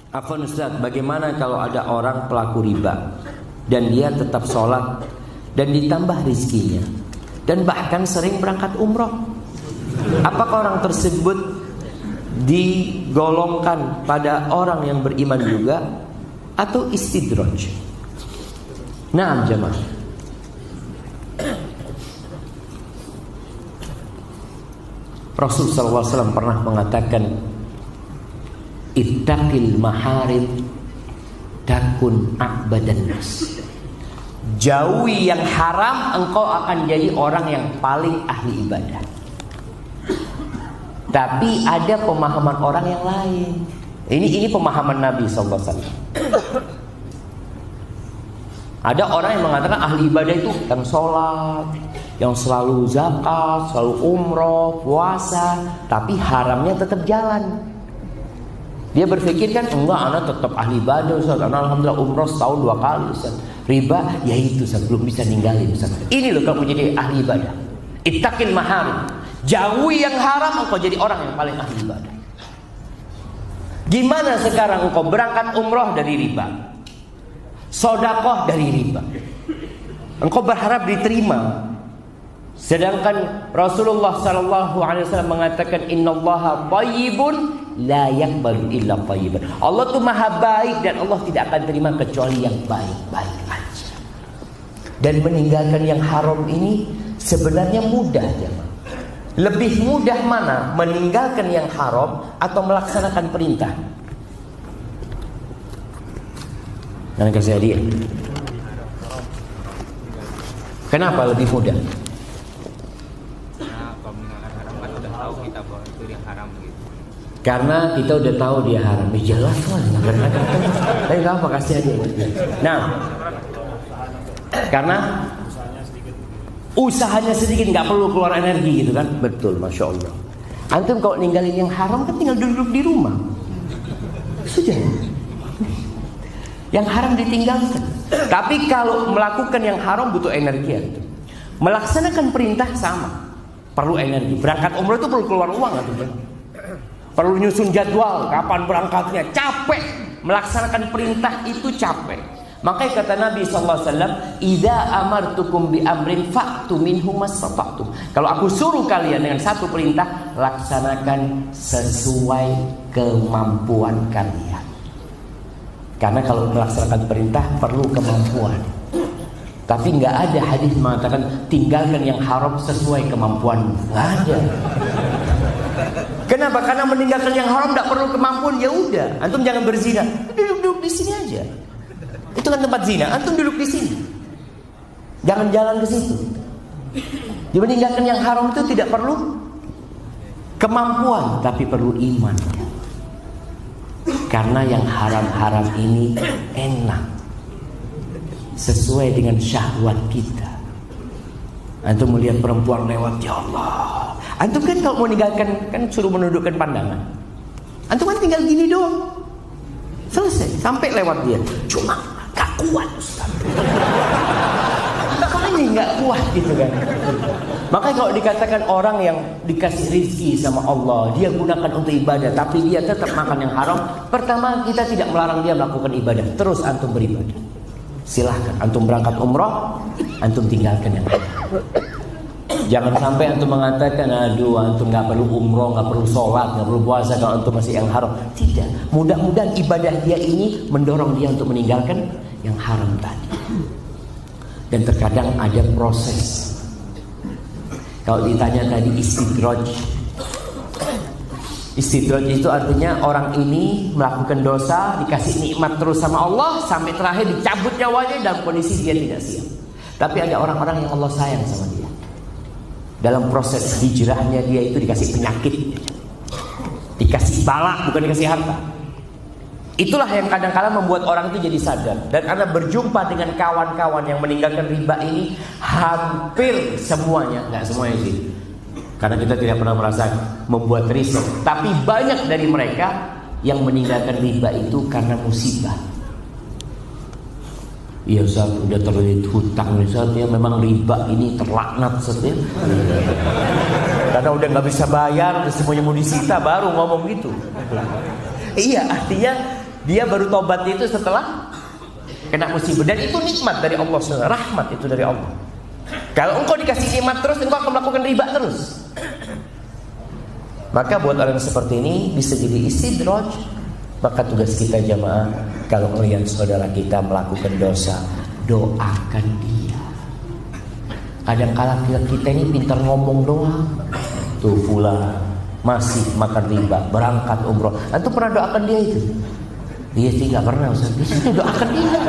Afwan Ustaz, bagaimana kalau ada orang pelaku riba dan dia tetap sholat dan ditambah rizkinya dan bahkan sering berangkat umroh? Apakah orang tersebut digolongkan pada orang yang beriman juga atau istidraj? Nah, jemaah, Rasul SAW pernah mengatakan, ittaqil maharim takun a'badan nas. Jauhi yang haram, engkau akan jadi orang yang paling ahli ibadah. Tapi ada pemahaman orang yang lain. Ini pemahaman Nabi SAW. Ada orang yang mengatakan ahli ibadah itu yang sholat, yang selalu zakat, selalu umroh, puasa, tapi haramnya tetap jalan. Dia berpikir kan, enggak, anak tetap ahli ibadah Ustaz, anak alhamdulillah umroh setahun 2 kali Ustaz. Riba, ya itu Ustaz, belum bisa ninggalin Ustaz. Ini loh kamu jadi ahli ibadah. Ittaqil maharim, jauhi yang haram, engkau jadi orang yang paling ahli ibadah. Gimana sekarang engkau berangkat umroh dari riba, sodakoh dari riba, engkau berharap diterima, sedangkan Rasulullah SAW mengatakan innallaha thayyibun la yaqbalu illa thayyiban. Allah tuh maha baik dan Allah tidak akan terima kecuali yang baik-baik aja. Dan meninggalkan yang haram ini sebenarnya mudah, jemaah. Lebih mudah mana, meninggalkan yang haram atau melaksanakan perintah? Nanti kasih hadiah. Kenapa lebih mudah? Karena kita udah tahu dia haram. Jelas lah, tapi nggak apa kasih aja. Nah, karena usahanya sedikit, nggak perlu keluar energi gitu kan? Betul, masya Allah. Antum kalau ninggalin yang haram kan tinggal duduk di rumah. Sudah. Yang haram ditinggalkan. Tapi kalau melakukan yang haram butuh energi itu. Melaksanakan perintah sama, perlu energi. Berangkat umroh itu perlu keluar uang atau perlu nyusun jadwal kapan berangkatnya, capek. Melaksanakan perintah itu capek. Makanya kata Nabi SAW, idza amartukum bi amrin fa'tu minhu mastata'tum. Kalau aku suruh kalian dengan satu perintah, laksanakan sesuai kemampuan kalian. Karena kalau melaksanakan perintah perlu kemampuan. Tapi nggak ada hadis mengatakan tinggalkan yang haram sesuai kemampuan. Nggak ada. Kenapa? Karena meninggalkan yang haram tidak perlu kemampuan. Ya udah, antum jangan berzina, duduk di sini aja. Itu kan tempat zina, antum duduk di sini. Jangan jalan ke situ. Jadi meninggalkan yang haram itu tidak perlu kemampuan, tapi perlu iman. Karena yang haram-haram ini enak, sesuai dengan syahwat kita. Antum melihat perempuan lewat, ya Allah. Antum kan kalau mau meninggalkan, kan suruh menundukkan pandangan. Antum kan tinggal gini doang, selesai, sampai lewat dia. Cuma gak kuat Ustaz. Makanya gak kuat gitu kan. Makanya kalau dikatakan orang yang dikasih rizki sama Allah, dia gunakan untuk ibadah, tapi dia tetap makan yang haram. Pertama, kita tidak melarang dia melakukan ibadah. Terus antum beribadah. Silahkan, antum berangkat umroh, antum tinggalkan yang haram. Jangan sampai antum mengatakan, aduh antum gak perlu umroh, gak perlu sholat, gak perlu puasa kalau antum masih yang haram. Tidak, mudah-mudahan ibadah dia ini mendorong dia untuk meninggalkan yang haram tadi. Dan terkadang ada proses. Kalau ditanya tadi istidraj, istidraj itu artinya orang ini melakukan dosa, dikasih nikmat terus sama Allah, sampai terakhir dicabut nyawanya dalam kondisi dia tidak siap. Tapi ada orang-orang yang Allah sayang sama dia. Dalam proses hijrahnya dia itu dikasih penyakit, dikasih bala, bukan dikasih harta. Itulah yang kadang-kadang membuat orang itu jadi sadar. Dan karena berjumpa dengan kawan-kawan yang meninggalkan riba ini, hampir semuanya, nggak semuanya sih, karena kita tidak pernah merasa membuat riset, tapi banyak dari mereka yang meninggalkan riba itu karena musibah. Iya Ustaz, udah terlilit hutang Ustaz, ya memang riba ini terlaknat Ustaz ya. Karena udah nggak bisa bayar, semuanya mau disita, baru ngomong gitu. Iya, artinya Dia baru tobat itu setelah kena musibah. Dan itu nikmat dari Allah, rahmat itu dari Allah. Kalau engkau dikasih nikmat terus, engkau akan melakukan riba terus. Maka buat orang seperti ini bisa jadi istidraj. Maka tugas kita jamaah, kalau melihat saudara kita melakukan dosa, doakan dia. Kadang-kala kita ini pintar ngomong doang. Tuh fulan masih makan riba, berangkat umroh. Antum pernah doakan dia itu? Dia sih nggak pernah Ustaz. Di situ doakan dia.